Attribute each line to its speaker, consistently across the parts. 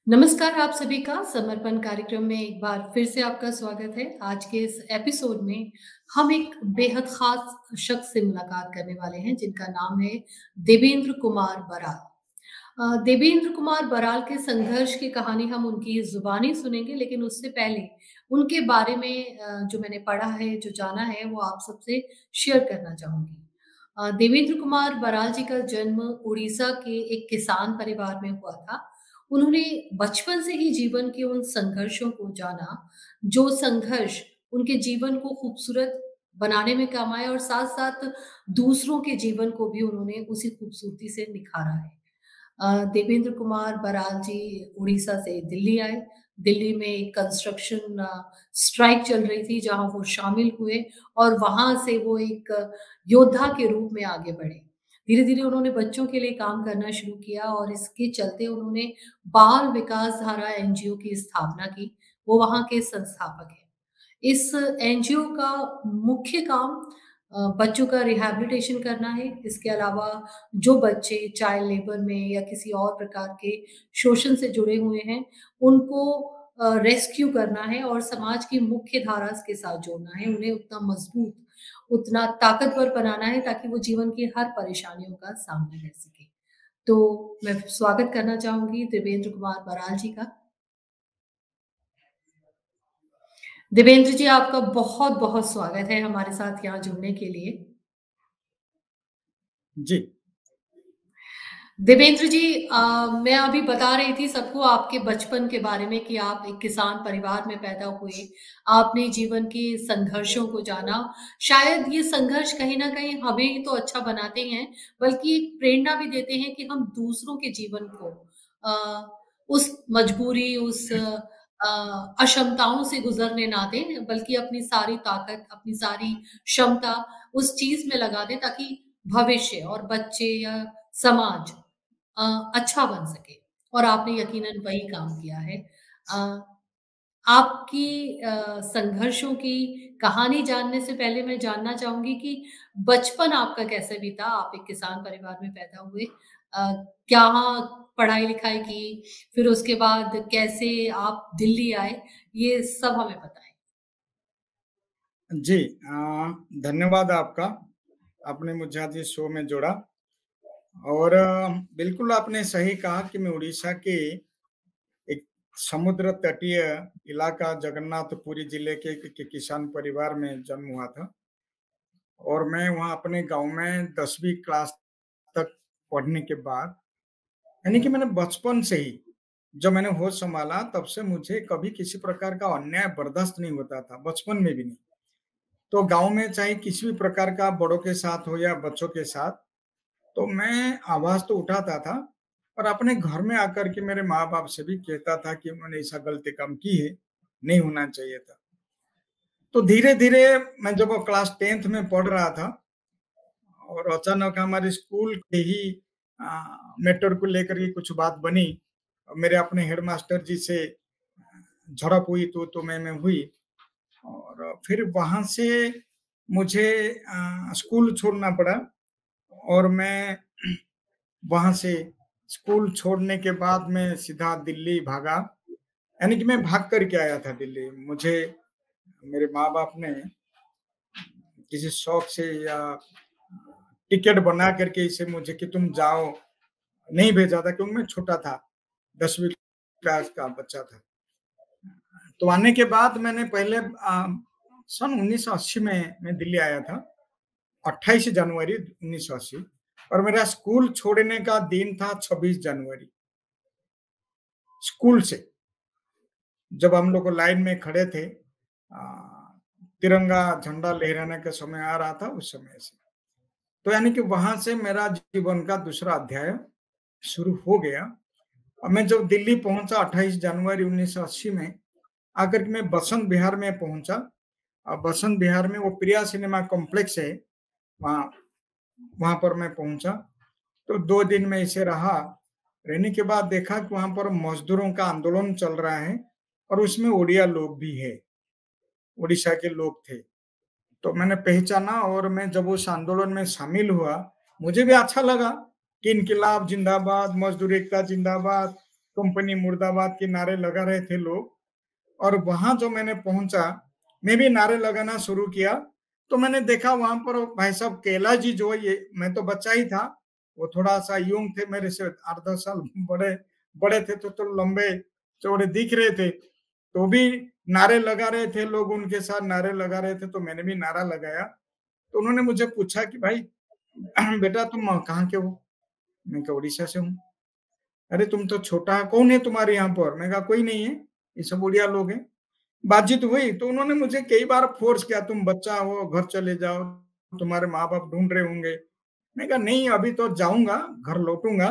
Speaker 1: नमस्कार आप सभी का समर्पण कार्यक्रम में एक बार फिर से आपका स्वागत है। आज के इस एपिसोड में हम एक बेहद ख़ास शख्स से मुलाकात करने वाले हैं जिनका नाम है देवेंद्र कुमार बराल। देवेंद्र कुमार बराल के संघर्ष की कहानी हम उनकी ज़ुबानी सुनेंगे, लेकिन उससे पहले उनके बारे में जो मैंने पढ़ा है, जो जाना है, वो आप सबसे शेयर करना चाहूँगी। देवेंद्र कुमार बराल जी का जन्म उड़ीसा के एक किसान परिवार में हुआ था। उन्होंने बचपन से ही जीवन के उन संघर्षों को जाना, जो संघर्ष उनके जीवन को खूबसूरत बनाने में काम आए और साथ-साथ दूसरों के जीवन को भी उन्होंने उसी खूबसूरती से निखारा है। देवेंद्र कुमार बराल जी उड़ीसा से दिल्ली आए। दिल्ली में एक कंस्ट्रक्शन स्ट्राइक चल रही थी जहाँ वो शामिल हुए और वहाँ से वो एक योद्धा के रूप में आगे बढ़े। धीरे-धीरे उन्होंने बच्चों के लिए काम करना शुरू किया और इसके चलते उन्होंने बाल विकास धारा एनजीओ की स्थापना की। वो वहाँ के संस्थापक हैं। इस एनजीओ का मुख्य काम बच्चों का रिहैबिलिटेशन करना है। इसके अलावा जो बच्चे चाइल्ड लेबर में या किसी और प्रकार के शोषण से जुड़े हुए हैं, उनको रेस्क्यू करना है और समाज की मुख्य धारा के साथ जोड़ना है। उन्हें उतना मज़बूत, उतना ताकतवर बनाना है ताकि वो जीवन की हर परेशानियों का सामना कर सकें। तो मैं स्वागत करना चाहूँगी देवेंद्र कुमार बराल जी का। देवेंद्र जी, आपका बहुत-बहुत स्वागत है हमारे साथ यहाँ जुड़ने के लिए।
Speaker 2: जी।
Speaker 1: देवेंद्र जी, मैं अभी बता रही थी सबको आपके बचपन के बारे में कि आप एक किसान परिवार में पैदा हुए। आपने जीवन के संघर्षों को जाना। शायद ये संघर्ष कहीं न कहीं हमें ही तो अच्छा बनाते हैं, बल्कि एक प्रेरणा भी देते हैं कि हम दूसरों के जीवन को उस मजबूरी, उस अक्षमताओं से गुज़रने ना दें, बल्कि अपनी सारी ताकत, अपनी सारी क्षमता उस चीज़ में लगा दें ताकि भविष्य और बच्चे या समाज अच्छा बन सके और आपने यकीनन वही काम किया है। अ, आपकी संघर्षों की कहानी जानने से पहले मैं जानना चाहूँगी कि बचपन आपका कैसे बीता? आप एक किसान परिवार में पैदा हुए। कहाँ पढ़ाई-लिखाई की? फिर उसके बाद कैसे आप दिल्ली आए? ये सब हमें बताएँ।
Speaker 2: जी, धन्यवाद आपका। आपने मुझे आज इस शो में जोड़ा और बिल्कुल आपने सही कहा कि मैं उड़ीसा के एक समुद्र तटीय इलाका जगन्नाथपुरी जिले के किसान परिवार में जन्म हुआ था और मैं वहाँ अपने गाँव में 10वीं क्लास तक पढ़ने के बाद यानी कि मैंने बचपन से ही जब मैंने होश संभाला तब से मुझे कभी किसी प्रकार का अन्याय बर्दाश्त नहीं होता था, बचपन में भी नहीं। तो गाँव में चाहे किसी भी प्रकार का बड़ों के साथ हो या बच्चों के साथ, तो मैं आवाज़ तो उठाता था और अपने घर में आकर के मेरे माँ-बाप से भी कहता था कि उन्होंने ऐसा गलती काम की है, नहीं होना चाहिए था। तो धीरे-धीरे मैं जब क्लास 10th में पढ़ रहा था और अचानक हमारे स्कूल के ही मैटर को लेकर के कुछ बात बनी। मेरे अपने हेडमास्टर जी से झड़प हुई तो मैं हुई और फिर वहाँ से मुझे स्कूल छोड़ना पड़ा और मैं वहाँ से स्कूल छोड़ने के बाद मैं सीधा दिल्ली भागा। यानी कि मैं भाग कर के आया था दिल्ली। मुझे मेरे माँ-बाप ने किसी शौक से या टिकट बना करके इसे मुझे कि तुम जाओ, नहीं भेजा था क्योंकि मैं छोटा था, 10वीं क्लास का बच्चा था। तो आने के बाद मैंने पहले सन 1980 में मैं दिल्ली आया था, 28 जनवरी 1980 और मेरा स्कूल छोड़ने का दिन था 26 जनवरी। स्कूल से जब हम लोग लाइन में खड़े थे, तिरंगा झंडा लहराने का समय आ रहा था उस समय से। तो यानी कि वहाँ से मेरा जीवन का दूसरा अध्याय शुरू हो गया और मैं जब दिल्ली पहुँचा 28 जनवरी 1980 में, आकर के मैं बसंत विहार में पहुँचा। बसंत विहार में वो प्रिया सिनेमा कॉम्प्लेक्स है, वहाँ वहाँ पर मैं पहुँचा। तो 2 दिन मैं ऐसे रहा। रहने के बाद देखा कि वहाँ पर मज़दूरों का आंदोलन चल रहा है और उसमें ओडिया लोग भी हैं, ओडिशा के लोग थे। तो मैंने पहचाना और मैं जब उस आंदोलन में शामिल हुआ, मुझे भी अच्छा लगा कि इनकलाब ज़िंदाबाद, मज़दूर एकता ज़िंदाबाद, कंपनी मुर्दाबाद के नारे लगा रहे थे लोग। और वहां जो मैंने पहुंचा, मैं भी नारे लगाना शुरू किया। तो मैंने देखा वहां पर भाई साहब केला जी, जो ये मैं तो बच्चा ही था, वो थोड़ा सा यूं थे, मेरे से 8-10 साल बड़े बड़े थे, तो लंबे चौड़े दिख रहे थे। तो भी नारे लगा रहे थे लोग, उनके साथ नारे लगा रहे थे, तो मैंने भी नारा लगाया। तो उन्होंने मुझे पूछा कि भाई बेटा तुम कहाँ के हो? मैं कहा उड़ीसा से हूँ। अरे तुम तो छोटा है, कौन है तुम्हारे यहाँ पर? मैं कहा कोई नहीं है, ये सब उड़िया लोग हैं। बातचीत हुई तो उन्होंने मुझे कई बार फोर्स किया, तुम बच्चा हो, घर चले जाओ, तुम्हारे माँ बाप ढूंढ रहे होंगे। मैं कहा नहीं, अभी तो जाऊंगा, घर लौटूंगा,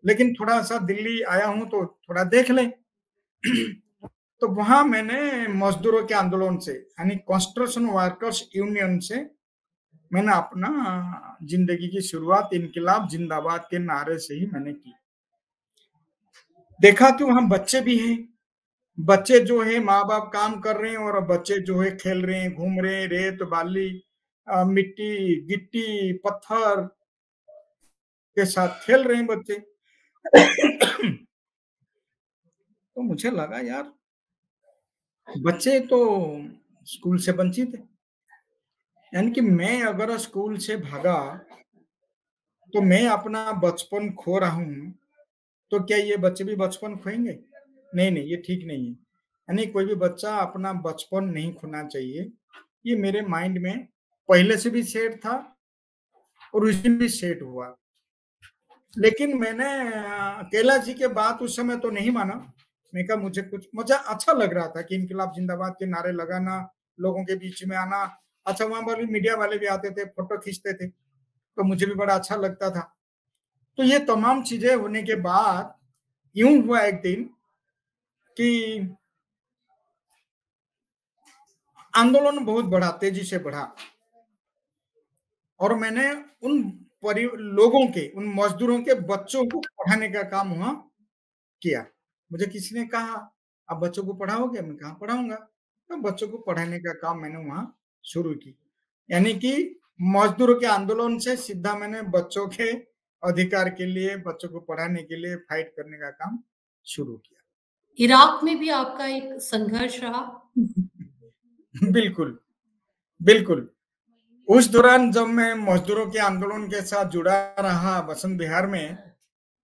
Speaker 2: लेकिन थोड़ा सा दिल्ली आया हूँ तो थोड़ा देख लें। तो वहां मैंने मजदूरों के आंदोलन से, यानी कंस्ट्रक्शन वर्कर्स यूनियन से, मैंने अपना जिंदगी की शुरुआत इनकलाब जिंदाबाद के नारे से ही मैंने की। देखा कि वहां बच्चे भी हैं, बच्चे जो है माँ बाप काम कर रहे हैं और बच्चे जो है खेल रहे हैं, घूम रहे हैं, रेत बाली, मिट्टी गिट्टी पत्थर के साथ खेल रहे हैं बच्चे। तो मुझे लगा यार, बच्चे तो स्कूल से वंचित है, यानी कि मैं अगर स्कूल से भागा तो मैं अपना बचपन खो रहा हूँ, तो क्या ये बच्चे भी बचपन खोएंगे? नहीं नहीं, ये ठीक नहीं है। यानी कोई भी बच्चा अपना बचपन नहीं खोना चाहिए। ये मेरे माइंड में पहले से भी सेट था और उस दिन भी सेट हुआ। लेकिन मैंने केला जी के बात उस समय तो नहीं माना। मैं कहा मुझे अच्छा लग रहा था कि इनकलाब जिंदाबाद के नारे लगाना, लोगों के बीच में आना। अच्छा, वहां वाले मीडिया वाले भी आते थे, फोटो खींचते थे, तो मुझे भी बड़ा अच्छा लगता था। तो ये तमाम चीजें होने के बाद यूं हुआ एक दिन कि आंदोलन बहुत बढ़ा, तेजी से बढ़ा, और मैंने उन लोगों के, उन मजदूरों के बच्चों को पढ़ाने का काम वहां किया। मुझे किसी ने कहा आप बच्चों को पढ़ाओगे? मैं कहा पढ़ाऊंगा। तो बच्चों को पढ़ाने का काम मैंने वहां शुरू की। यानी कि मजदूरों के आंदोलन से सीधा मैंने बच्चों के अधिकार के लिए, बच्चों को पढ़ाने के लिए फाइट करने का काम शुरू किया।
Speaker 1: इराक में भी आपका एक संघर्ष रहा?
Speaker 2: बिल्कुल, बिल्कुल। उस दौरान जब मैं मजदूरों के आंदोलन के साथ जुड़ा रहा बसंत बिहार में,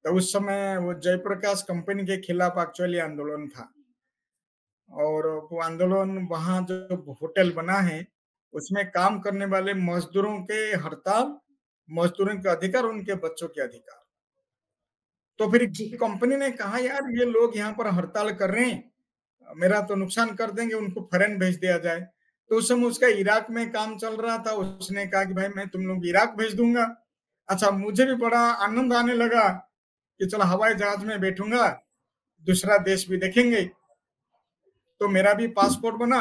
Speaker 2: तो उस समय वो जयप्रकाश कंपनी के खिलाफ एक्चुअली आंदोलन था। और वो आंदोलन वहां जो होटल बना है, उसमें काम करने वाले मजदूरों के हड़ताल, मजदूरों के अधिकार, उनके बच्चों के अधिकार। तो फिर
Speaker 1: जी।
Speaker 2: कंपनी ने कहा यार ये लोग यहाँ पर हड़ताल कर रहे हैं, मेरा तो नुकसान कर देंगे, उनको फॉरेन भेज दिया जाए। तो उस समय उसका इराक में काम चल रहा था, उसने कहा कि भाई मैं तुम लोग इराक भेज दूंगा। अच्छा, मुझे भी बड़ा आनंद आने लगा कि चलो हवाई जहाज में बैठूंगा, दूसरा देश भी देखेंगे। तो मेरा भी पासपोर्ट बना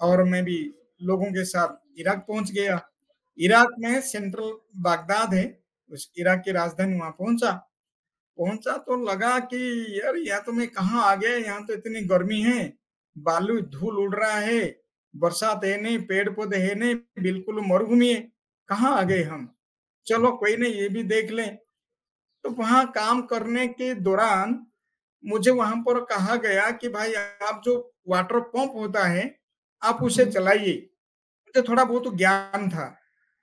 Speaker 2: और मैं भी लोगों के साथ इराक पहुंच गया। इराक में सेंट्रल बागदाद है, उस इराक की राजधानी, वहां पहुंचा। पहुंचा तो लगा कि यार यहाँ तो मैं कहाँ आ गया, यहाँ तो इतनी गर्मी है, बालू धूल उड़ रहा है, बरसात है नहीं, पेड़ पौधे है नहीं, बिल्कुल मरुभूमि है, कहाँ आ गए हम। चलो कोई नहीं, ये भी देख लें। तो वहां काम करने के दौरान मुझे वहां पर कहा गया कि भाई आप जो वाटर पंप होता है आप उसे चलाइए। मुझे थोड़ा बहुत ज्ञान था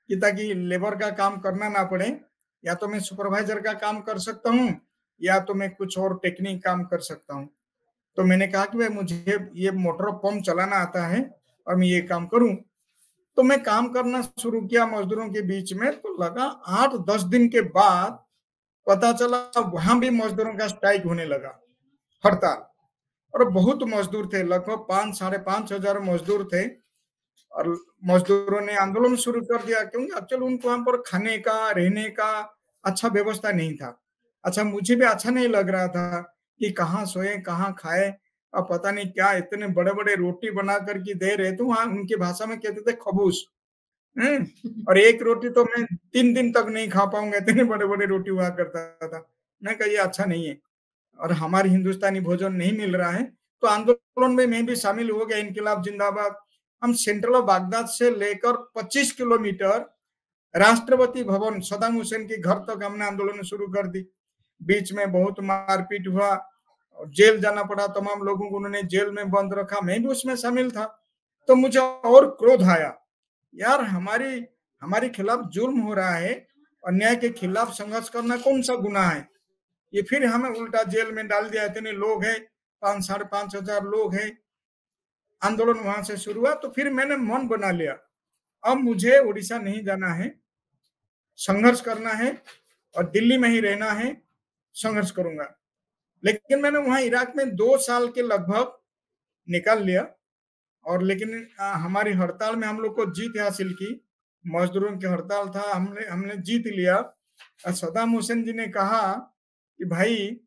Speaker 2: कि ताकि लेबर का काम करना ना पड़े, या तो मैं सुपरवाइजर का काम कर सकता हूँ या तो मैं कुछ और टेक्निक काम कर सकता हूँ। तो मैंने कहा कि भाई मुझे ये मोटर पंप चलाना आता है और मैं ये काम करूं। तो मैं काम करना शुरू किया मजदूरों के बीच में। तो लगा 8-10 दिन के बाद पता चला वहां भी मजदूरों का स्ट्राइक होने लगा, हड़ताल। और बहुत मजदूर थे, लगभग 5-5.5 हजार मजदूर थे। और मजदूरों ने आंदोलन शुरू कर दिया, क्योंकि एक्चुअली उनको वहां पर खाने का, रहने का अच्छा व्यवस्था नहीं था। अच्छा, मुझे भी अच्छा नहीं लग रहा था कि कहाँ सोए कहाँ खाए, और पता नहीं क्या इतने बड़े बड़े रोटी बना करके दे रहे थे। वहां उनकी भाषा में कहते थे खबूस। और एक रोटी तो मैं 3 दिन तक नहीं खा पाऊंगा, इतने बड़े बड़े रोटी हुआ करता था। मैं कहा ये अच्छा नहीं है और हमारे हिंदुस्तानी भोजन नहीं मिल रहा है। तो आंदोलन में मैं भी शामिल हो गया, इनकलाब जिंदाबाद। हम सेंट्रल बागदाद से लेकर 25 किलोमीटर राष्ट्रपति भवन, सदाम हुसैन के घर तक हमने आंदोलन शुरू कर दी। बीच में बहुत मारपीट हुआ, और जेल जाना पड़ा, तमाम लोगों को उन्होंने जेल में बंद रखा, मैं भी उसमें शामिल था। तो मुझे और क्रोध आया, यार हमारी हमारे खिलाफ जुल्म हो रहा है, अन्याय के खिलाफ संघर्ष करना कौन सा गुनाह है? ये फिर हमें उल्टा जेल में डाल दिया, इतने लोग हैं, 5,000-5,500 लोग हैं। आंदोलन वहां से शुरू हुआ, तो फिर मैंने मन बना लिया, अब मुझे उड़ीसा नहीं जाना है, संघर्ष करना है और दिल्ली में ही रहना है, संघर्ष करूंगा। लेकिन मैंने वहां इराक में 2 साल के लगभग निकाल लिया, और लेकिन हमारी हड़ताल में हम लोग को जीत हासिल की। मजदूरों की हड़ताल था, हमने हमने जीत लिया। सद्दाम हुसैन जी ने कहा कि भाई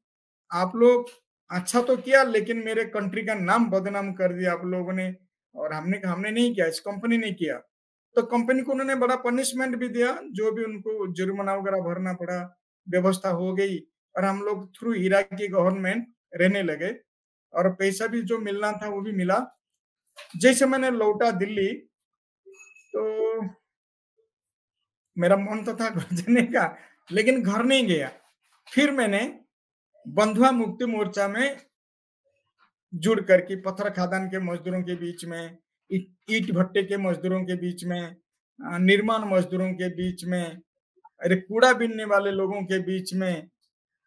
Speaker 2: आप लोग अच्छा तो किया, लेकिन मेरे कंट्री का नाम बदनाम कर दिया आप लोगों ने। और हमने कहा हमने नहीं किया, इस कंपनी ने किया। तो कंपनी को उन्होंने बड़ा पनिशमेंट भी दिया, जो भी उनको जुर्माना वगैरह भरना पड़ा, व्यवस्था हो गई, और हम लोग थ्रू इराकी गवर्नमेंट रहने लगे, और पैसा भी जो मिलना था वो भी मिला। जैसे मैंने लौटा दिल्ली, तो मेरा मन तो था घर जाने का, लेकिन घर नहीं गया। फिर मैंने बंधुआ मुक्ति मोर्चा में जुड़ करके पत्थर खादान के मजदूरों के बीच में, ईट भट्टे के मजदूरों के बीच में, निर्माण मजदूरों के बीच में, अरे कूड़ा बीनने वाले लोगों के बीच में,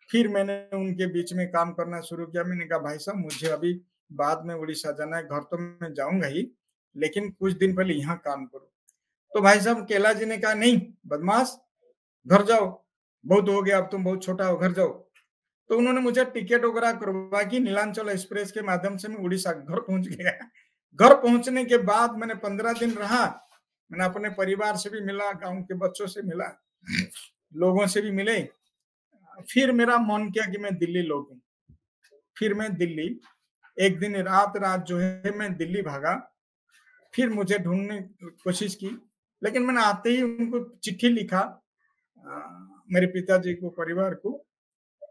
Speaker 2: फिर मैंने उनके बीच में काम करना शुरू किया। मैंने कहा भाई साहब मुझे अभी बाद में उड़ीसा जाना है, घर तो मैं जाऊंगा ही, लेकिन कुछ दिन पहले यहाँ काम करो। तो भाई साहब केला जी ने कहा नहीं बदमाश, घर जाओ, बहुत हो गया, अब तुम बहुत छोटा हो, घर जाओ। तो उन्होंने मुझे टिकट वगैरह करवा के नीलांचल एक्सप्रेस के माध्यम से मैं उड़ीसा घर पहुंच गया। घर पहुंचने के बाद मैंने 15 दिन रहा, मैंने अपने परिवार से भी मिला, गांव के बच्चों से मिला, लोगों से भी मिले। फिर मेरा मन किया कि मैं दिल्ली लौटूं। फिर मैं दिल्ली, एक दिन रात रात जो है मैं दिल्ली भागा। फिर मुझे ढूंढने की कोशिश की, लेकिन मैंने आते ही उनको चिट्ठी लिखा, मेरे पिताजी को, परिवार को,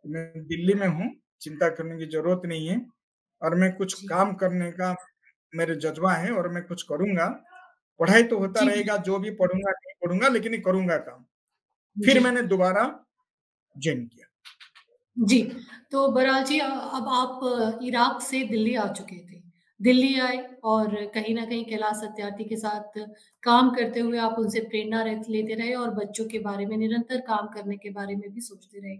Speaker 2: मैं दिल्ली में हूँ, चिंता करने की जरूरत नहीं है, और मैं कुछ
Speaker 1: जी,
Speaker 2: काम करने का मेरे जज्बा है, और मैं कुछ करूंगा। पढ़ाई तो होता
Speaker 1: जी,
Speaker 2: रहेगा, जो भी पढ़ूंगा नहीं पढ़ूंगा, लेकिन करूंगा काम। फिर
Speaker 1: जी।
Speaker 2: मैंने दोबारा ज्वाइन किया।
Speaker 1: जी, तो बहरहाल जी अब आप इराक से दिल्ली आ चुके थे। दिल्ली आए और कहीं न कहीं कैलाश सत्यार्थी के साथ काम करते हुए आप उनसे प्रेरणा लेते रहे और बच्चों के बारे में निरंतर काम करने के बारे में भी सोचते रहे।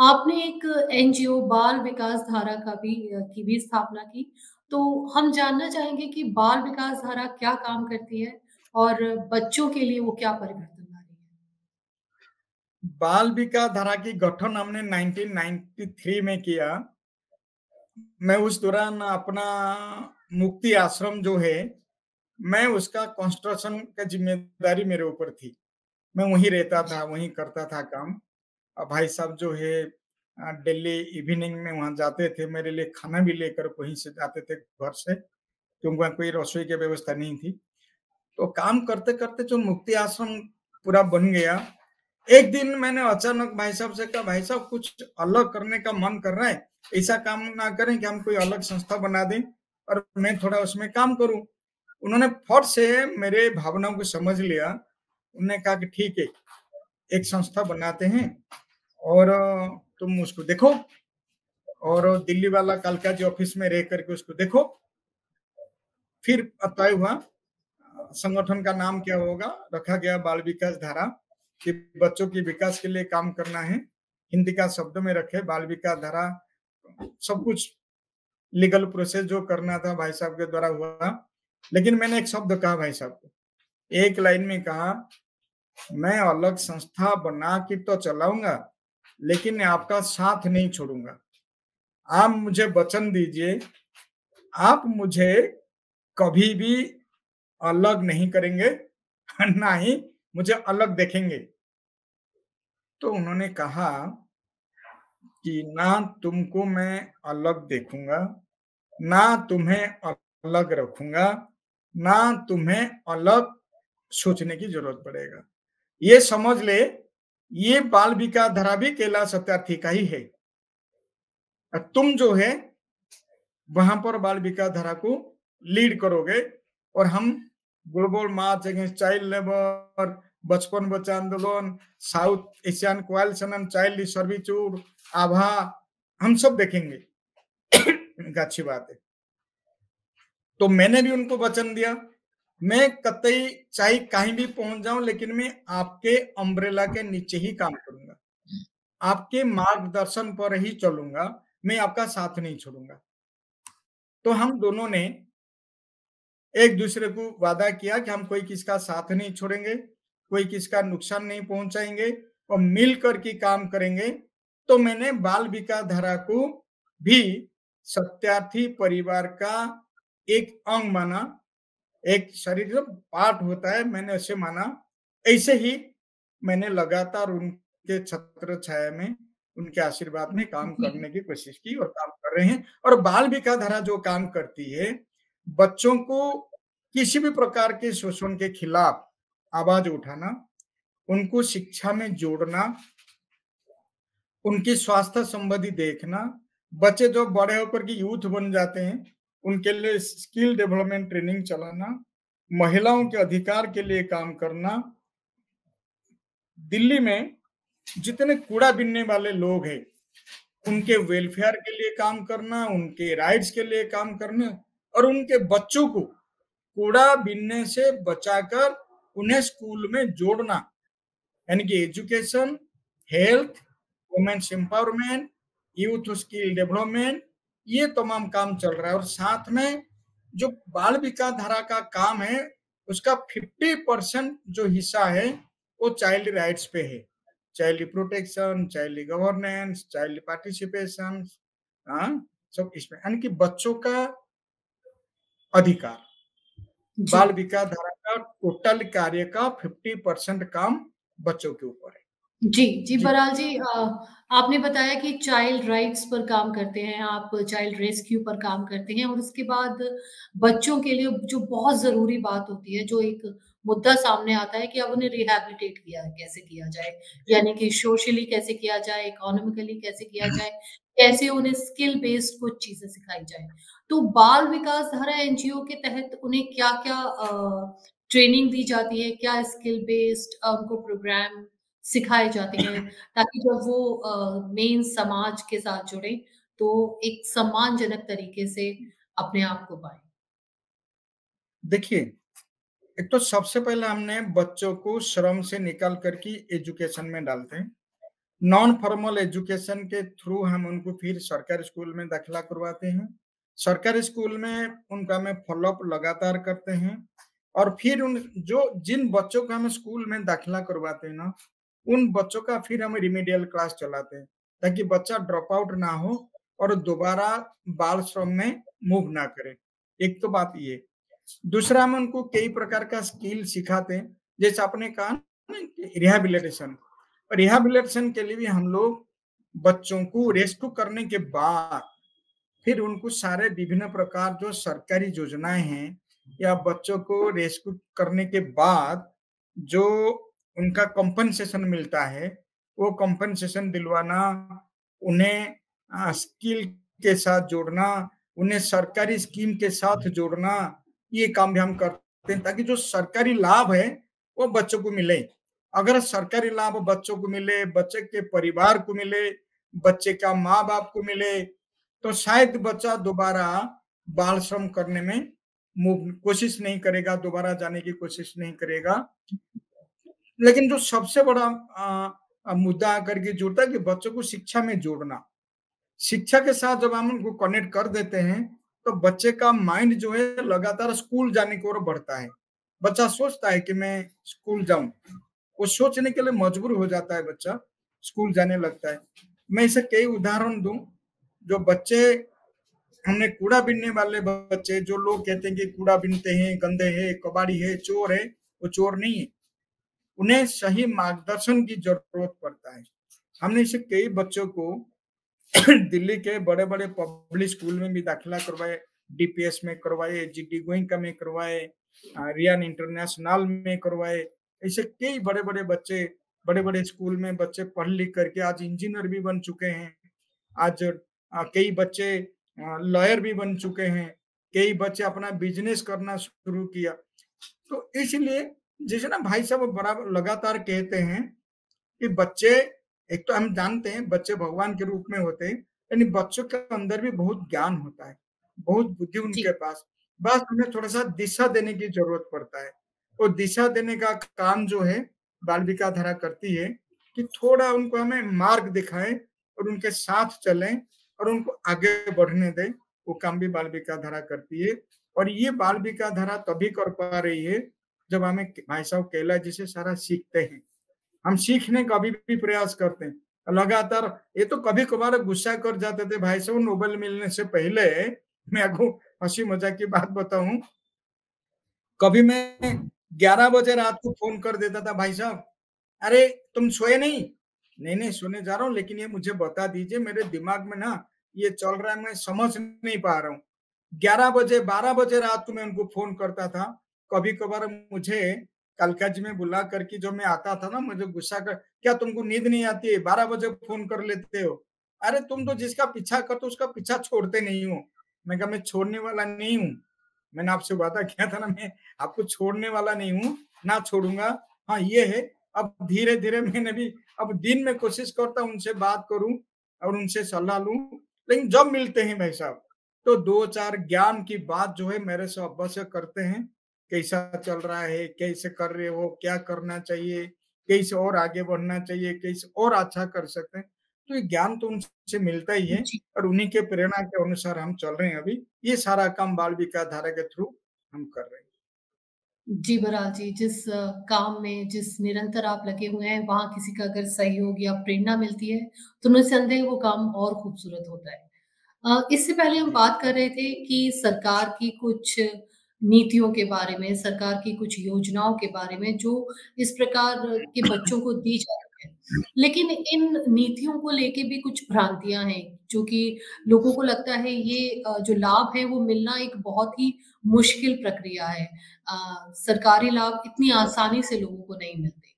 Speaker 1: आपने एक एनजीओ बाल विकास धारा की भी स्थापना की। तो हम जानना चाहेंगे कि बाल विकास धारा क्या काम करती है और बच्चों के लिए वो क्या परिवर्तन ला रही है?
Speaker 2: बाल विकास धारा की गठन हमने 1993 में किया। मैं उस दौरान अपना मुक्ति आश्रम जो है, मैं उसका कंस्ट्रक्शन का जिम्मेदारी मेरे ऊपर थी। मैं वहीं रहता
Speaker 1: जी,
Speaker 2: था, वहीं करता था काम। भाई साहब जो है डेली इवनिंग में वहाँ जाते थे, मेरे लिए खाना भी लेकर वहीं से जाते थे घर से, क्योंकि वहाँ कोई रसोई की व्यवस्था नहीं थी। तो काम करते-करते जो मुक्ति आश्रम पूरा बन गया, एक दिन मैंने अचानक भाई साहब से कहा, भाई साहब कुछ अलग करने का मन कर रहा है, ऐसा काम ना करें कि हम कोई अलग संस्था बना दें और मैं थोड़ा उसमें काम करूं। उन्होंने फट से मेरे भावनाओं को समझ लिया। उन्होंने कहा कि ठीक है, एक संस्था बनाते हैं, और तुम उसको देखो, और दिल्ली वाला कालका जी ऑफिस में रह करके उसको देखो। फिर तय हुआ संगठन का नाम क्या होगा, रखा गया बाल विकास धारा, कि बच्चों के विकास के लिए काम करना है। हिंदी का शब्द में रखे बाल विकास धारा, सब कुछ लीगल प्रोसेस जो करना था भाई साहब के द्वारा हुआ। लेकिन मैंने एक शब्द कहा भाई साहब को, एक लाइन में कहा, मैं अलग संस्था बना के तो चलाऊंगा, लेकिन आपका साथ नहीं छोड़ूंगा। आप मुझे वचन दीजिए, आप मुझे कभी भी अलग नहीं करेंगे, ना ही मुझे अलग देखेंगे। तो उन्होंने कहा कि ना तुमको मैं अलग देखूंगा, ना तुम्हें अलग रखूंगा, ना तुम्हें अलग सोचने की जरूरत पड़ेगा। ये समझ ले, ये बाल विकास धारा भी कैलाश सत्यार्थी का ही है। तुम जो है वहां पर बाल विकास धारा को लीड करोगे, और हम Global March Against Child Labour, Bachpan Bachao Andolan, South Asian Coalition on Child Servitude, Abha, हम सब देखेंगे। अच्छी बात है। तो मैंने भी उनको वचन दिया, मैं कतई चाहे कहीं भी पहुँच जाऊँ, लेकिन मैं आपके अम्ब्रेला के नीचे ही काम करूँगा। आपके मार्गदर्शन पर ही चलूँगा, मैं आपका साथ नहीं छोड़ूँगा। तो हम दोनों ने एक-दूसरे को वादा किया कि हम कोई किसका साथ नहीं छोड़ेंगे, कोई किसका नुकसान नहीं पहुँचाएँगे और मिलकर के काम करेंगे। तो मैंने बाल विकास धारा को भी सत्यार्थी परिवार का एक अंग माना, एक शरीर का पार्ट होता है, मैंने ऐसे माना। ऐसे ही मैंने लगातार उनके छत्र छाया में, उनके आशीर्वाद में काम
Speaker 1: जी।
Speaker 2: करने की कोशिश की और काम कर रहे हैं। और बाल विकास धारा जो काम करती है, बच्चों को किसी भी प्रकार के शोषण के खिलाफ आवाज उठाना, उनको शिक्षा में जोड़ना, उनकी स्वास्थ्य संबंधी देखना, बच्चे जो बड़े होकर के यूथ बन जाते हैं, उनके लिए स्किल डेवलपमेंट ट्रेनिंग चलाना, महिलाओं के अधिकार के लिए काम करना, दिल्ली में जितने कूड़ा बीनने वाले लोग हैं, उनके वेलफेयर के लिए काम करना, उनके राइट्स के लिए काम करना और उनके बच्चों को कूड़ा बीनने से बचाकर उन्हें स्कूल में जोड़ना। यानी कि education, health, women's empowerment, youth skill development, ये तमाम काम चल रहा है। और साथ में जो बाल विकास धारा का काम है, उसका 50% जो हिस्सा है, वो चाइल्ड राइट्स पे है। Child protection, child governance, child participation, हाँ, सब इसमें यानी कि बच्चों का अधिकार।
Speaker 1: जी।
Speaker 2: बाल विकास धारा का टोटल कार्य का 50% काम बच्चों के ऊपर है।
Speaker 1: जी, जी,
Speaker 2: जी।
Speaker 1: बहरहाल जी आपने बताया कि चाइल्ड राइट्स पर काम करते हैं, आप चाइल्ड रेस्क्यू पर काम करते हैं और उसके बाद बच्चों के लिए जो बहुत ज़रूरी बात होती है, जो एक मुद्दा सामने आता है कि अब उन्हें रिहैबिलिटेट कैसे किया जाए,
Speaker 2: जी।
Speaker 1: यानी कि सोशली कैसे किया जाए, इकोनॉमिकली कैसे किया जाए, कैसे उन्हें स्किल बेस्ड कुछ चीज़ें सिखाई जाएँ। तो बाल विकास धारा एनजीओ के तहत उन्हें क्या-क्या ट्रेनिंग दी जाती है? क्या स्किल बेस्ड उनको प्रोग्राम सिखाए जाते हैं ताकि जब वो मेन समाज के साथ जुड़े तो एक सम्मानजनक तरीके से अपने आप को पाएँ।
Speaker 2: देखिए, एक तो सबसे पहले हमने बच्चों को श्रम से निकाल कर के एजुकेशन में डालते हैं। नॉन फॉर्मल एजुकेशन के थ्रू हम उनको फिर सरकारी स्कूल में दाखिला करवाते हैं। सरकारी स्कूल में उनका हमें फ़ॉलो-अप लगातार करते हैं और फिर उन जो जिन बच्चों का हम स्कूल में दाखिला करवाते हैं ना, उन बच्चों का फिर हम रिमेडियल क्लास चलाते हैं, ताकि बच्चा ड्रॉप आउट ना हो और दोबारा बाल श्रम में मूव ना करे। एक तो बात ये। दूसरा हम उनको कई प्रकार का स्किल सिखाते हैं, जैसे आपने कहा ना रिहैबिलिटेशन। रिहैबिलिटेशन के लिए भी हम लोग बच्चों को रेस्क्यू करने के बाद फिर उनको सारे विभिन्न प्रकार जो सरकारी योजनाएँ हैं या बच्चों को रेस्क्यू करने के बाद जो उनका कॉम्पेंसेशन मिलता है, वो कॉम्पेंसेशन दिलवाना, उन्हें स्किल के साथ जोड़ना, उन्हें सरकारी स्कीम के साथ जोड़ना, ये काम भी हम करते हैं ताकि जो सरकारी लाभ है, वो बच्चों को मिले। अगर सरकारी लाभ बच्चों को मिले, बच्चे के परिवार को मिले, बच्चे का माँ-बाप को मिले, तो शायद बच्चा दोबारा बाल श्रम करने में कोशिश नहीं करेगा, दोबारा जाने की कोशिश नहीं करेगा। लेकिन जो सबसे बड़ा मुद्दा आकर के जुड़ता है कि बच्चों को शिक्षा में जोड़ना। शिक्षा के साथ जब हम उनको कनेक्ट कर देते हैं, तो बच्चे का माइंड जो है लगातार स्कूल जाने की ओर बढ़ता है। बच्चा सोचता है कि मैं स्कूल जाऊँ, वो सोचने के लिए मजबूर हो जाता है बच्चा, स्कूल जाने लगता है। मैं इसे कई उदाहरण दूँ, जो बच्चे हमने कूड़ा बीनने वाले बच्चे जो लोग कहते हैं कि कूड़ा बीनते हैं, गंदे हैं, कबाड़ी है, चोर है, वो चोर नहीं है। उन्हें सही मार्गदर्शन की ज़रूरत पड़ता है। हमने ऐसे कई बच्चों को दिल्ली के बड़े-बड़े पब्लिक स्कूल में भी दाखिला करवाए, डीपीएस में करवाए, जीडी गोयनका में करवाए, रियान इंटरनेशनल में करवाए। ऐसे कई बड़े-बड़े बच्चे, बड़े-बड़े स्कूल में बच्चे पढ़ लिख करके आज इंजीनियर भी बन चुके हैं। आज कई बच्चे लॉयर भी बन चुके हैं, कई बच्चे अपना बिज़नेस करना शुरू किया। तो इसलिए जैसे ना भाई साहब बराबर लगातार कहते हैं कि बच्चे एक तो हम जानते हैं बच्चे भगवान के रूप में होते हैं, यानी बच्चों के अंदर भी बहुत ज्ञान होता है, बहुत बुद्धि उनके
Speaker 1: जी,
Speaker 2: पास। बस हमें थोड़ा-सा दिशा देने की ज़रूरत पड़ता है। और दिशा देने का काम जो है बाल विकास धारा करती है कि थोड़ा उनको हमें मार्ग दिखाएँ और उनके साथ चलें और उनको आगे बढ़ने दें, वो काम भी बाल विकास धारा करती है। और ये बाल विकास धारा तभी कर पा रही है, जब हमें भाई साहब कैलाश जी से सारा सीखते हैं। हम सीखने का अभी भी प्रयास करते हैं। लगातार ये तो कभी-कभार गुस्सा कर जाते थे भाई साहब नोबेल मिलने से पहले। मैं आपको हँसी-मज़ाक की बात बताऊँ, कभी मैं 11 बजे रात को फ़ोन कर देता था, भाई साहब, अरे तुम सोए नहीं? नहीं, नहीं सोने जा रहा हूँ, लेकिन ये मुझे बता दीजिए, मेरे दिमाग में ना ये चल रहा है, मैं समझ नहीं पा रहा हूँ। 11 बजे, 12 बजे रात को मैं उनको फ़ोन करता था। कभी-कभार मुझे कालकाजी में बुला कर के जो मैं आता था ना, मुझे गुस्सा कर, "क्या तुमको नींद नहीं आती है? 12 बजे फ़ोन कर लेते हो? अरे तुम तो जिसका पीछा करते हो, उसका पीछा छोड़ते नहीं हो।" मैं कहा, "मैं छोड़ने वाला नहीं हूँ। मैंने आपसे वादा किया था ना, मैं आपको छोड़ने वाला नहीं हूँ, ना छोड़ूँगा। हाँ, ये है, अब धीरे-धीरे मैंने भी अब दिन में कोशिश करता हूँ उनसे बात करूँ और उनसे सलाह लूँ, लेकिन जब मिलते हैं भाई साहब, तो 2-4 ज्ञान की बात जो है मेरे से अवश्य करते हैं। कैसा चल रहा है? कैसे कर रहे हो? क्या करना चाहिए? कैसे और आगे बढ़ना चाहिए? कैसे और अच्छा कर सकते हैं? तो ये ज्ञान तो उनसे मिलता ही है
Speaker 1: जी।
Speaker 2: और उन्हीं के प्रेरणा के अनुसार हम चल रहे हैं अभी। ये सारा काम बाल विकास धारा के थ्रू हम कर रहे हैं।
Speaker 1: जी, बहरहाल जी, जिस काम में जिस निरंतर आप लगे हुए हैं, वहाँ किसी का अगर सहयोग या प्रेरणा मिलती है, तो निस्संदेह वो काम और खूबसूरत होता है। इससे पहले हम
Speaker 2: जी,
Speaker 1: बात कर रहे थे कि सरकार की कुछ नीतियों के बारे में, सरकार की कुछ योजनाओं के बारे में जो इस प्रकार के बच्चों को दी जा रही है। लेकिन इन नीतियों को लेके भी कुछ भ्रांतियाँ हैं, जो कि लोगों को लगता है ये जो लाभ है वो मिलना एक बहुत ही मुश्किल प्रक्रिया है। सरकारी लाभ इतनी आसानी से लोगों को नहीं मिलते।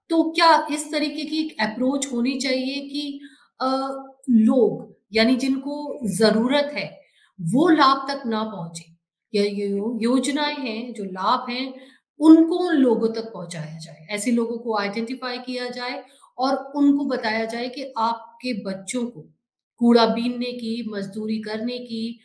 Speaker 1: तो क्या इस तरीके की एक अप्रोच होनी चाहिए कि अ, लोग यानी जिनको ज़रूरत है, वो लाभ तक ना पहुँचे? या ये योजनाएँ हैं, जो लाभ हैं, उनको उन लोगों तक पहुँचाया जाए। ऐसे लोगों को आइडेंटिफ़ाई किया जाए और उनको बताया जाए कि आपके बच्चों को कूड़ा बीनने की, मज़दूरी करने की,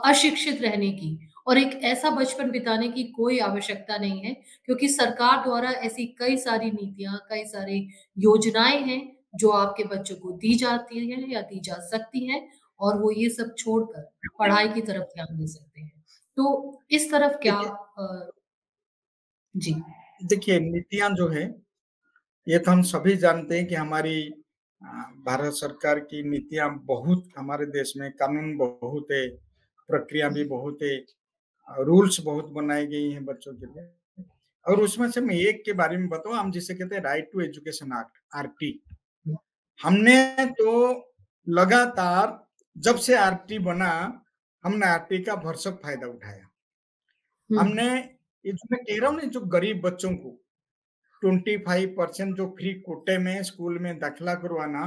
Speaker 1: अशिक्षित रहने की और एक ऐसा बचपन बिताने की कोई आवश्यकता नहीं है। क्योंकि सरकार द्वारा ऐसी कई सारी नीतियाँ, कई सारी योजनाएँ हैं, जो आपके बच्चों को दी जाती हैं या दी जा सकती हैं और वो ये सब छोड़कर पढ़ाई की तरफ ध्यान दे सकते हैं। तो इस तरफ क्या
Speaker 2: देखिए
Speaker 1: जी,
Speaker 2: देखिए नीतियाँ जो है, ये तो हम सभी जानते हैं कि हमारी भारत सरकार की नीतियाँ बहुत हमारे देश में कानून बहुत है, प्रक्रिया भी बहुत है, रूल्स बहुत बनाई गई हैं बच्चों के लिए। और उसमें से मैं एक के बारे में बताऊँ, हम जिसे कहते हैं right to education act, RT. हमने तो लगातार जब से आरटी बना, हमने आरटी का भरसक फ़ायदा उठाया।
Speaker 1: हुँ,
Speaker 2: हमने ये जो मैं कह रहा हूँ ना, जो गरीब बच्चों को 25% जो फ्री कोटे में स्कूल में दाखिला करवाना,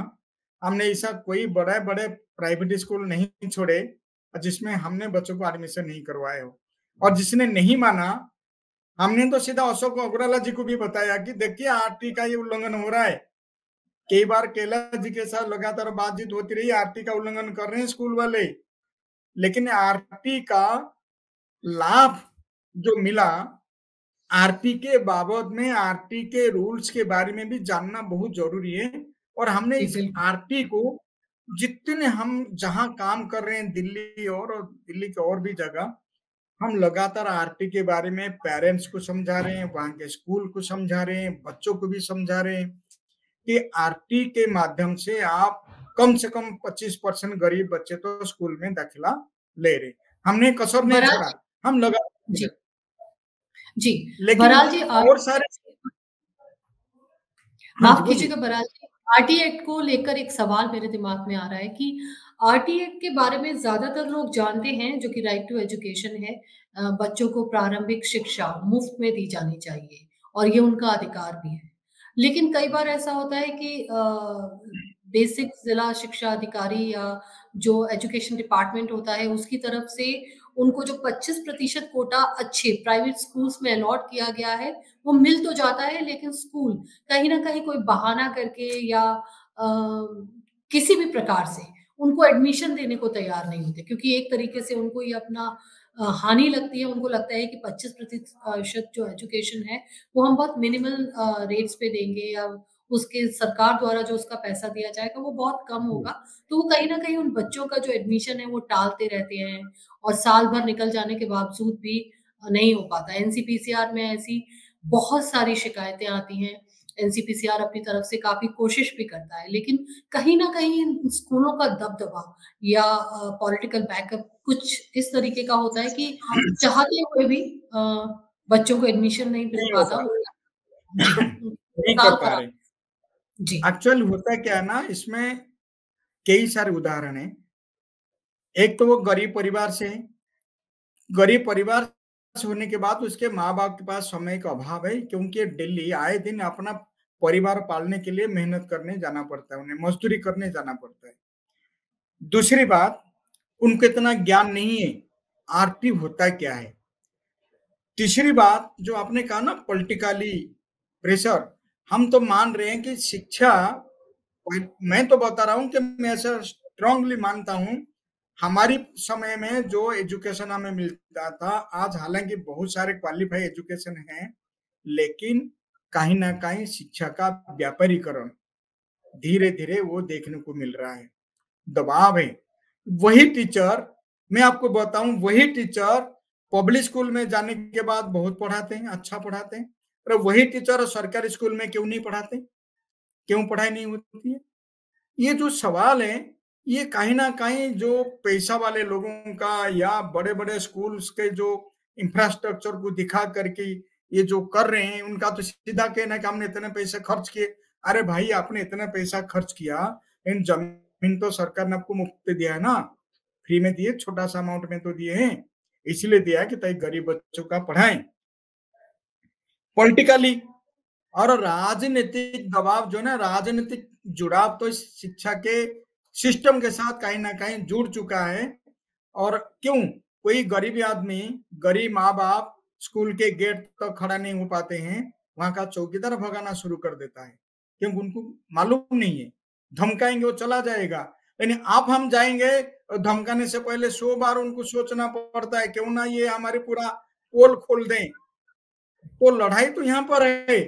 Speaker 2: हमने ऐसा कोई बड़े-बड़े प्राइवेट स्कूल नहीं छोड़े, जिसमें हमने बच्चों को एडमिशन नहीं करवाए हो। और जिसने नहीं माना, हमने तो सीधा अशोक अग्रवाल जी को भी बताया कि देखिए आरटी का ये उल्लंघन हो रहा है। कई बार कैलाश जी के साथ लगातार बातचीत होती रही, आरटी का उल्लंघन कर रहे हैं स्कूल वाले। लेकिन आरटी का लाभ जो मिला, आरटी के बाबत में आरटी के रूल्स के बारे में भी जानना बहुत ज़रूरी है। और हमने
Speaker 1: जी,
Speaker 2: इस
Speaker 1: बिल्कुल।
Speaker 2: आरटी को जितने हम जहाँ काम कर रहे हैं दिल्ली और दिल्ली के और भी जगह, हम लगातार आरटी के बारे में पेरेंट्स को समझा रहे हैं, वहाँ के स्कूल को समझा रहे हैं, बच्चों को भी समझा रहे हैं कि आरटी के माध्यम से आप कम से कम 25% गरीब बच्चे तो स्कूल में दाखिला ले रहे हैं। हमने कसर नहीं
Speaker 1: बहरहाल
Speaker 2: छोड़ा, हम लगातार
Speaker 1: जी,
Speaker 2: ले रहे
Speaker 1: जी,
Speaker 2: हैं। लेकिन
Speaker 1: बहरहाल जी
Speaker 2: वहाँ और सारे हाँ जी,
Speaker 1: माफ़ कीजिएगा
Speaker 2: बोलिए।
Speaker 1: बहरहाल आरटी एक्ट को लेकर एक सवाल मेरे दिमाग में आ रहा है कि आरटी एक्ट के बारे में ज़्यादातर लोग जानते हैं जो कि राइट टू एजुकेशन है बच्चों को प्रारंभिक शिक्षा मुफ़्त में दी जानी चाहिए और ये उनका अधिकार भी है। लेकिन कई बार ऐसा होता है कि बेसिक ज़िला शिक्षा अधिकारी या जो एजुकेशन डिपार्टमेंट होता है उसकी तरफ से उनको जो 25% कोटा अच्छे प्राइवेट स्कूल्स में अलॉट किया गया है, वो मिल तो जाता है लेकिन स्कूल कहीं न कहीं कोई बहाना करके या किसी भी प्रकार से उनको एडमिशन देने को तैयार नहीं होते, क्योंकि एक तरीके से उनको ये अपना हानि लगती है। उनको लगता है कि 25% जो एजुकेशन है, वो हम बहुत मिनिमल रेट्स पे देंगे, या उसके सरकार द्वारा जो उसका पैसा दिया जाएगा वो बहुत कम होगा। तो वो कहीं न कहीं उन बच्चों का जो एडमिशन है वो टालते रहते हैं, और साल भर निकल जाने के बावजूद भी नहीं हो पाता। एनसीपीसीआर में ऐसी बहुत सारी शिकायतें आती हैं। एनसीपीसीआर अपनी तरफ से काफ़ी कोशिश भी करता है, लेकिन कहीं न कहीं इन स्कूलों का दबदबा या पॉलिटिकल बैकअप कुछ इस तरीके का होता है कि चाहते हुए भी बच्चों को एडमिशन नहीं मिल
Speaker 2: नहीं हो
Speaker 1: पाता।
Speaker 2: पा
Speaker 1: जी,
Speaker 2: नहीं कर
Speaker 1: साल
Speaker 2: पा
Speaker 1: खराब।
Speaker 2: रहे।
Speaker 1: जी,
Speaker 2: एक्चुअल होता क्या है ना, इसमें कई सारे उदाहरण हैं। एक तो वो गरीब परिवार से है। गरीब परिवार से होने के बाद उसके माँ-बाप के पास समय का अभाव है, क्योंकि डेली आए दिन अपना परिवार पालने के लिए मेहनत करने जाना पड़ता है, उन्हें मज़दूरी करने जाना पड़ता है। दूसरी बात, उनको इतना ज्ञान नहीं है, आरटी होता क्या है। तीसरी बात जो आपने कहा ना, पॉलिटिकली प्रेशर, हम तो मान रहे हैं कि शिक्षा, मैं तो बता रहा हूँ कि मैं ऐसा स्ट्रांगली मानता हूँ, हमारी समय में जो एजुकेशन हमें मिलता था, आज हालांकि बहुत सारे क्वालिफाई एजुकेशन हैं, लेकिन कहीं ना कहीं शिक्षा का व्यापारीकरण धीरे धीरे वो देखने को मिल रहा है, दबाव है। वही टीचर, मैं आपको बताऊं, वही टीचर पब्लिक स्कूल में जाने के बाद बहुत पढ़ाते हैं, अच्छा पढ़ाते हैं, और वही टीचर सरकारी स्कूल में क्यों नहीं पढ़ाते, क्यों पढ़ाई नहीं होती है। ये जो सवाल है, ये कहीं ना कहीं जो पैसा वाले लोगों का या बड़े बड़े स्कूल्स के जो इंफ्रास्ट्रक्चर को दिखा करके ये जो कर रहे हैं, उनका तो सीधा कहना है कि हमने इतने पैसे खर्च किए। अरे भाई, आपने इतना पैसा खर्च किया, इन जमीन तो सरकार ने आपको मुफ्त पे दिया है ना, फ्री में दिए, छोटा सा अमाउंट में तो दिए हैं, इसलिए दिया है कि ताकि गरीब बच्चों का पढ़ाएं। पॉलिटिकली और राजनीतिक दबाव जो है ना, राजनीतिक जुड़ाव तो इस शिक्षा के सिस्टम के साथ कहीं ना कहीं जुड़ चुका है। और क्यों, कोई गरीब आदमी, गरीब माँ बाप स्कूल के गेट तक खड़ा नहीं हो पाते हैं, वहां का चौकीदार भगाना शुरू कर देता है, क्योंकि उनको मालूम नहीं है, धमकाएंगे वो चला जाएगा। यानी आप हम जाएंगे और धमकाने से पहले 100 बार उनको सोचना पड़ता है, क्यों ना ये हमारे पूरा पोल खोल दें। तो लड़ाई तो यहाँ पर है।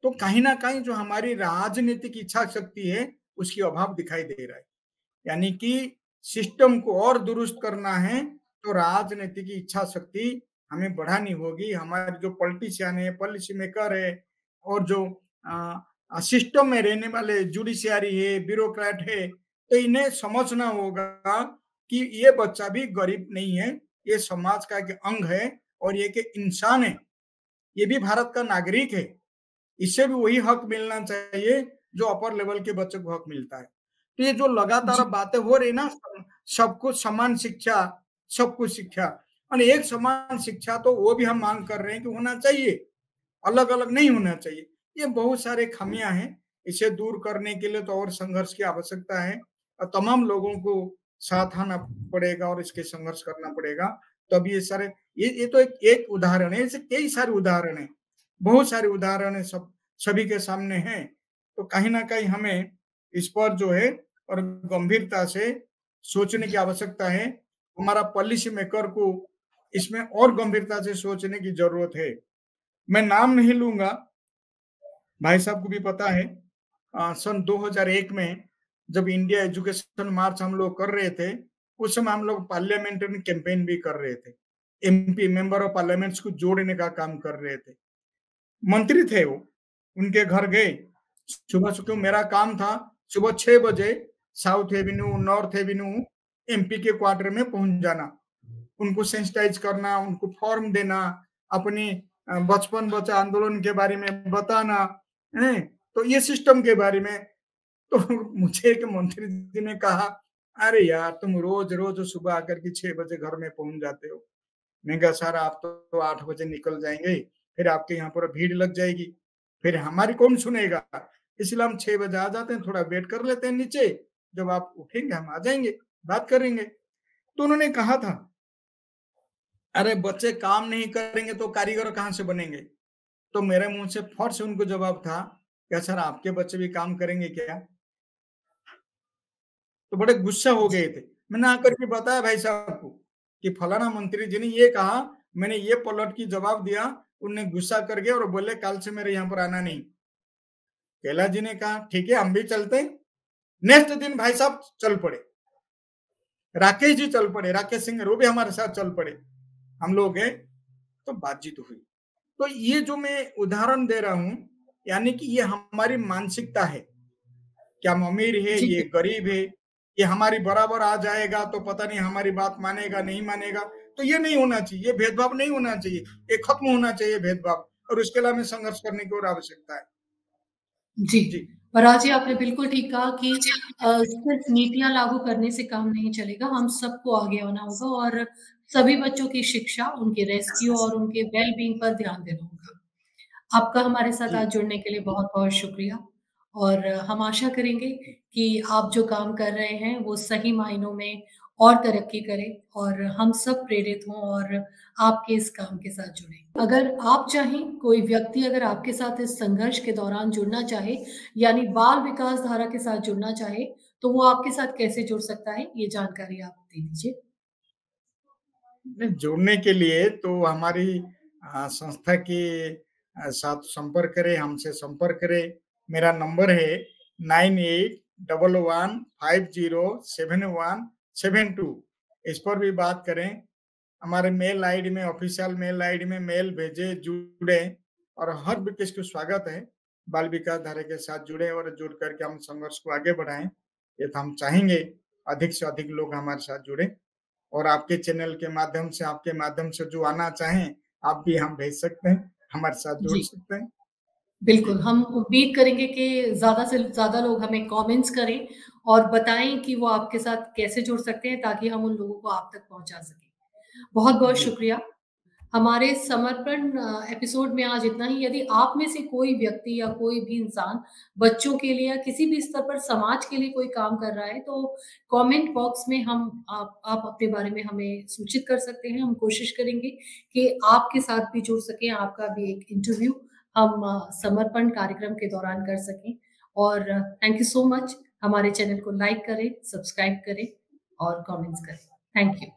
Speaker 2: तो कहीं ना कहीं जो हमारी राजनीतिक इच्छा शक्ति है, उसकी अभाव दिखाई दे रहा है। यानी कि सिस्टम को और दुरुस्त करना है, तो राजनीति की इच्छा शक्ति हमें बढ़ानी होगी। हमारे जो पॉलिटिशियन है, पॉलिसी मेकर है, और जो सिस्टम में रहने वाले जुडिशियरी है, ब्यूरोक्रेट है, तो इन्हें समझना होगा कि ये बच्चा भी गरीब नहीं है, ये समाज का एक अंग है, और ये एक इंसान है, ये भी भारत का नागरिक है, इससे भी वही हक मिलना चाहिए जो अपर लेवल के बच्चों को हक मिलता है। तो ये जो लगातार
Speaker 1: जी,
Speaker 2: बातें हो रही ना, सबको समान शिक्षा, सबको शिक्षा, और एक समान शिक्षा तो वो भी हम मांग कर रहे हैं कि होना चाहिए, अलग अलग नहीं होना चाहिए। ये बहुत सारे खामियां हैं, इसे दूर करने के लिए तो और संघर्ष की आवश्यकता है, और तमाम लोगों को साथ आना पड़ेगा और इसके संघर्ष करना पड़ेगा। तब ये सारे, ये तो एक उदाहरण है, ऐसे कई सारे उदाहरण है, बहुत सारे उदाहरण है, सब सभी के सामने हैं। तो कहीं ना कहीं हमें इस पर जो है और गंभीरता से सोचने की आवश्यकता है। हमारा पॉलिसी मेकर को इसमें और गंभीरता से सोचने की जरूरत है। मैं नाम नहीं लूंगा, भाई साहब को भी पता है, सन 2001 में जब इंडिया एजुकेशन मार्च हम लोग कर रहे थे, उस समय हम लोग पार्लियामेंट्री कैंपेन भी कर रहे थे, एमपी मेंबर ऑफ पार्लियामेंट्स को जोड़ने का काम कर रहे थे। मंत्री थे वो, उनके घर गए, सुबह सुबह मेरा काम था, सुबह 6 बजे south Avenue, north Avenue, MP के क्वार्टर में पहुंच जाना, उनको सेंसिटाइज करना, उनको फॉर्म देना, अपनी बचपन बचा आंदोलन के बारे में बताना है, तो ये सिस्टम के बारे में। तो मुझे एक मंत्री जी ने कहा, अरे यार, तुम रोज रोज सुबह आकर के 6 बजे घर में पहुंच जाते हो। मैं कहा, सर आप तो 8 बजे निकल जाएंगे, फिर आपके यहाँ पर भीड़ लग जाएगी, फिर हमारी कौन सुनेगा, इसलिए हम 6 बजे आ जाते हैं, थोड़ा वेट कर लेते हैं नीचे, जब आप उठेंगे हम आ जाएंगे, बात करेंगे। तो उन्होंने कहा था, अरे बच्चे काम नहीं करेंगे तो कारीगर कहाँ से बनेंगे। तो मेरे मुंह से फट से उनको जवाब था, क्या सर आपके बच्चे भी काम करेंगे क्या। तो बड़े गुस्सा हो गए थे। मैंने आकर के बताया भाई साहब को कि फलाना मंत्री जी ने ये कहा, मैंने ये पलट के जवाब दिया, उन्हें गुस्सा कर गए और बोले कल से मेरे यहाँ पर आना नहीं। कैलाश जी ने कहा ठीक है हम भी चलते हैं। नेक्स्ट दिन भाई साहब चल पड़े, राकेश जी चल पड़े, राकेश सिंह वो भी हमारे साथ चल पड़े, हम लोग गए तो बातचीत हुई। तो ये जो मैं उदाहरण दे रहा हूं, यानी कि ये हमारी मानसिकता है कि हम अमीर है,
Speaker 1: जी,
Speaker 2: ये गरीब है, ये हमारी बराबर आ जाएगा तो पता नहीं हमारी बात मानेगा नहीं मानेगा। तो ये नहीं होना चाहिए, ये भेदभाव नहीं होना चाहिए, ये खत्म होना चाहिए भेदभाव, और उसके लिए हमें संघर्ष करने की और आवश्यकता है।
Speaker 1: जी।
Speaker 2: जी
Speaker 1: और आज ही आपने बिल्कुल ठीक कहा कि सिर्फ नीतियाँ लागू करने से काम नहीं चलेगा, हम सबको आगे आना होगा और सभी बच्चों की शिक्षा, उनके रेस्क्यू और उनके वेल-बीइंग पर ध्यान देना होगा। आपका हमारे साथ
Speaker 2: जी
Speaker 1: आज जुड़ने के लिए बहुत-बहुत शुक्रिया और हम आशा करेंगे कि आप जो काम कर रहे हैं, वो सही मायनों में और तरक्की करे और हम सब प्रेरित हों और आपके इस काम के साथ जुड़ें। अगर आप चाहें, कोई व्यक्ति अगर आपके साथ इस संघर्ष के दौरान जुड़ना चाहे, यानी बाल विकास धारा के साथ जुड़ना चाहे, तो वो आपके साथ कैसे जुड़ सकता है? ये जानकारी आप दे दीजिए।
Speaker 2: नहीं, जुड़ने के लिए तो हमारी संस्था के साथ संपर्क करें, हमसे संपर्क करें। मेरा नंबर है 9811507172। इस पर भी बात करें। हमारे मेल आईडी में, ऑफिशियल मेल आईडी में मेल भेजें, जुड़ें और हर व्यक्ति को स्वागत है। बाल विकास धारा के साथ जुड़े और जुड़ करके हम संघर्ष को आगे बढ़ाएं। ये तो हम चाहेंगे अधिक से अधिक लोग हमारे साथ जुड़े, और आपके चैनल के माध्यम से, आपके माध्यम से जो आना चाहें, आप भी हम भेज सकते हैं, हमारे साथ जुड़
Speaker 1: जी।
Speaker 2: सकते हैं।
Speaker 1: बिल्कुल,
Speaker 2: जी,
Speaker 1: हम उम्मीद करेंगे कि ज़्यादा से ज़्यादा लोग हमें कमेंट्स करें और बताएँ कि वो आपके साथ कैसे जुड़ सकते हैं ताकि हम उन लोगों को आप तक पहुँचा सकें। बहुत-बहुत
Speaker 2: जी,
Speaker 1: शुक्रिया। हमारे समर्पण एपिसोड में आज इतना ही। यदि आप में से कोई व्यक्ति या कोई भी इंसान बच्चों के लिए या किसी भी स्तर पर समाज के लिए कोई काम कर रहा है, तो कमेंट बॉक्स में हम आप अपने बारे में हमें सूचित कर सकते हैं। हम कोशिश करेंगे कि आपके साथ भी जुड़ सकें, आपका भी एक इंटरव्यू हम समर्पण कार्यक्रम के दौरान कर सकें और थैंक यू सो मच। हमारे चैनल को लाइक करें, सब्सक्राइब करें और कमेंट्स करें। Thank you.